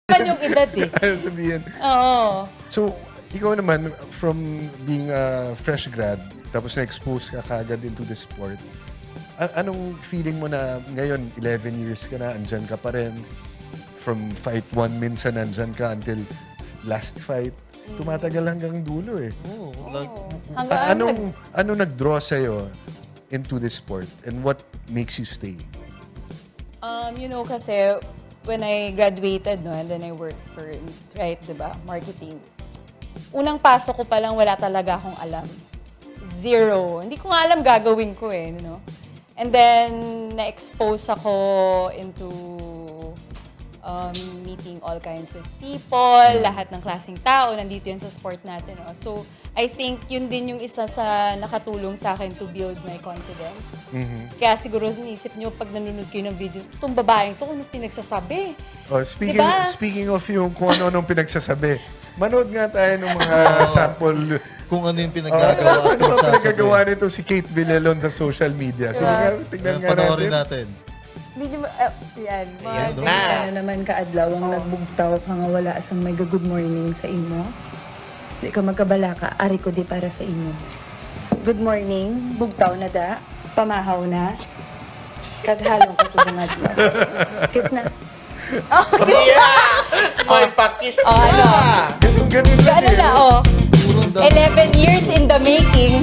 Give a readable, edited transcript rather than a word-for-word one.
naman yung edad eh. Ayaw sabihin. Oo. So, ikaw naman, from being a fresh grad, tapos na-expose ka kagad into the sport, anong feeling mo na ngayon, 11 years ka na, andyan ka pa rin, from fight 1 minsan andyan ka until last fight, tumatagal hanggang dulo eh. Anong nag-draw sa'yo into the sport and what makes you stay? You know, kasi when I graduated, no, and then I worked for, right, diba, marketing. Unang pasok ko pa lang, wala talaga akong alam. Zero. Hindi ko nga alam gagawin ko eh, you know. And then, na-expose ako into meeting all kinds of people, lahat ng klaseng tao, nandito yan sa sport natin. No? So, I think yun din yung isa sa nakatulong sa akin to build my confidence. Kaya siguro naisip nyo, pag nanonood kayo ng video, itong babaeng to, anong pinagsasabi? Oh, speaking of yung kung ano-anong pinagsasabi, manood nga tayo ng mga sample. Kung ano yung pinaggagawa. Ano ang pinagagawa nito si Kate Villalon sa social media? Sige nga, tignan nga natin. Hindi nyo yan. Sana naman kaadlaw ang nagbugtaw ka nga wala asang may good morning sa imo. Di ka magkabalaka, ari ko di para sa imo. Good morning, bugtaw na da, pamahaw na, kaghalong ka sa bungad mo. Kiss na. May pakis na! Ano? Ganun lang Ano na, 11 years in the making.